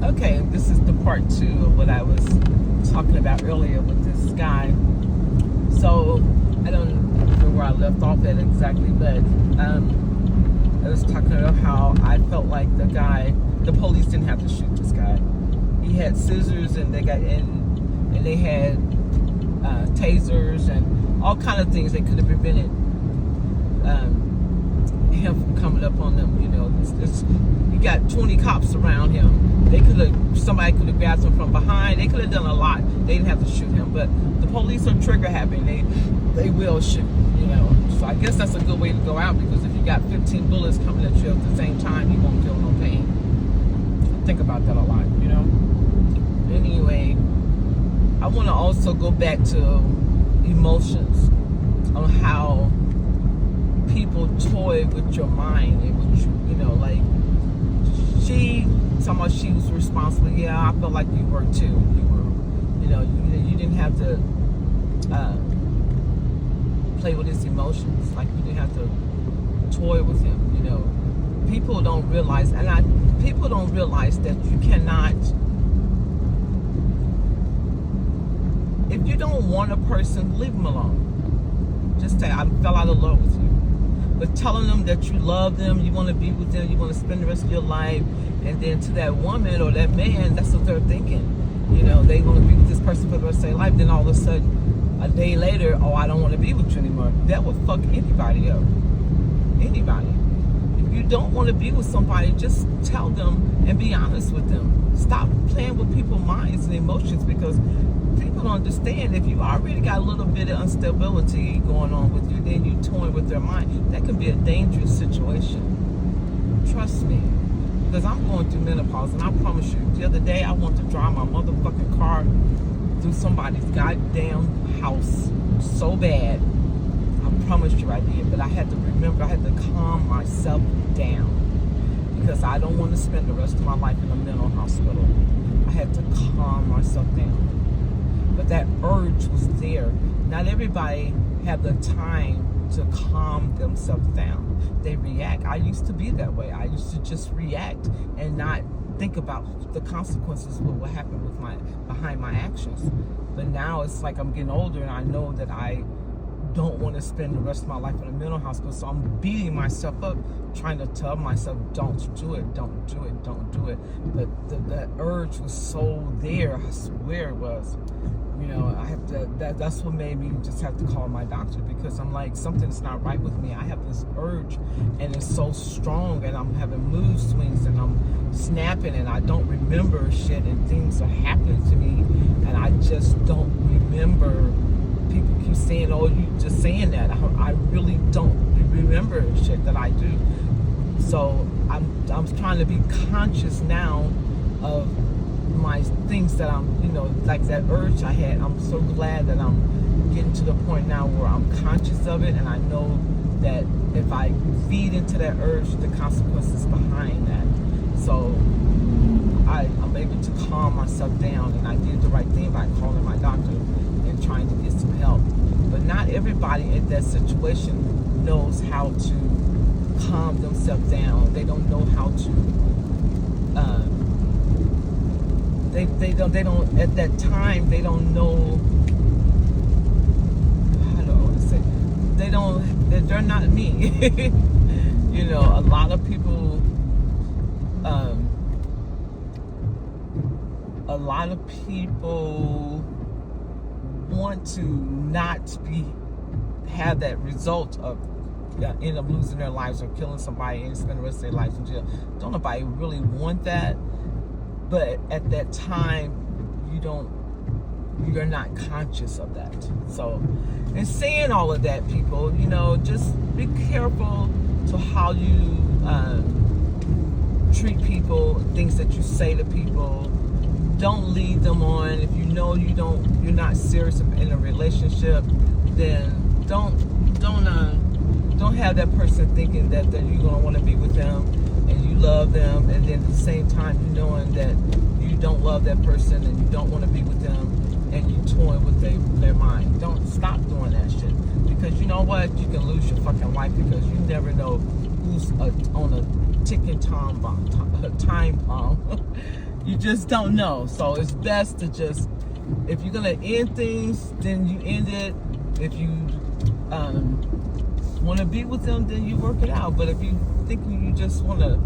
Okay, this is the part 2 of what I was talking about earlier with this guy. So, I don't know where I left off at exactly, but I was talking about how I felt like the police didn't have to shoot this guy. He had scissors and they had tasers and all kind of things that could have prevented him from coming up on them. You know, you got 20 cops around him. Somebody could have grabbed him from behind. They could have done a lot. They didn't have to shoot him, but the police are trigger happy. They will shoot. You know, so I guess that's a good way to go out, because if you got 15 bullets coming at you at the same time, you won't feel no pain. Think about that a lot. You know. Anyway, I want to also go back to emotions, on how people toy with your mind and with you know, like she was responsible. Yeah, I felt like you were too. You were, you know, you didn't have to play with his emotions. Like, you didn't have to toy with him. You know, people don't realize, people don't realize that you cannot. If you don't want a person, leave them alone. Just say, I fell out of love with you. But telling them that you love them, you want to be with them, you want to spend the rest of your life, and then to that woman or that man, that's what they're thinking. You know, they want to be with this person for the rest of their life. Then all of a sudden, a day later, oh, I don't want to be with you anymore. That would fuck anybody up. Anybody. If you don't want to be with somebody, just tell them and be honest with them. Stop playing with people's minds and emotions, because people don't understand. If you already got a little bit of instability going on with you, then you toying with their mind. That can be a dangerous situation. Trust me. Because I'm going through menopause, and I promise you, the other day I wanted to drive my motherfucking car through somebody's goddamn house so bad. I promise you I did. But I had to remember, I had to calm myself down, because I don't want to spend the rest of my life in a mental hospital. I had to calm myself down. But that urge was there. Not everybody had the time to calm themselves down. They react. I used to be that way. I used to just react and not think about the consequences of what happened with behind my actions. But now it's like I'm getting older, and I know that I don't want to spend the rest of my life in a mental hospital. So I'm beating myself up, trying to tell myself, don't do it, don't do it, don't do it. But the urge was so there. I swear it was. You know, I have to. That's what made me just have to call my doctor, because I'm like, something's not right with me. I have this urge, and it's so strong, and I'm having mood swings, and I'm snapping, and I don't remember shit, and things are happening to me, and I just don't remember. People keep saying, "Oh, you just saying that." I really don't remember shit that I do. So I'm trying to be conscious now of my things that I'm, you know, like that urge I had. I'm so glad that I'm getting to the point now where I'm conscious of it, and I know that if I feed into that urge, the consequences behind that. So I'm able to calm myself down, and I did the right thing by calling my doctor and trying to get some help. But not everybody in that situation knows how to calm themselves down. They don't know how to they don't at that time, they don't know, how do I want to say, they're not me. You know, a lot of people want to not have that result of end up losing their lives or killing somebody and spend the rest of their lives in jail. Don't nobody really want that. But at that time, you're not conscious of that. So, in saying all of that, people, you know, just be careful to how you treat people, things that you say to people. Don't lead them on. If you know you're not serious in a relationship, then don't have that person thinking that you're gonna want to be with them and you love them, and then at the same time you knowing that you don't love that person and you don't want to be with them, and you toying with their mind. Don't stop doing that shit, because you know what, you can lose your fucking life, because you never know who's on a ticking time bomb. You just don't know. So it's best to just, if you're gonna end things, then you end it. If you want to be with them, then you work it out. But if you think you just want to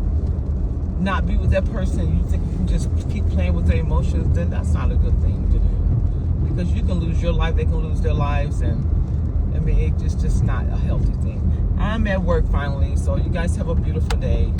not be with that person, you think you can just keep playing with their emotions, then that's not a good thing to do. Because you can lose your life, they can lose their lives, and I mean, it's just not a healthy thing. I'm at work finally, so you guys have a beautiful day.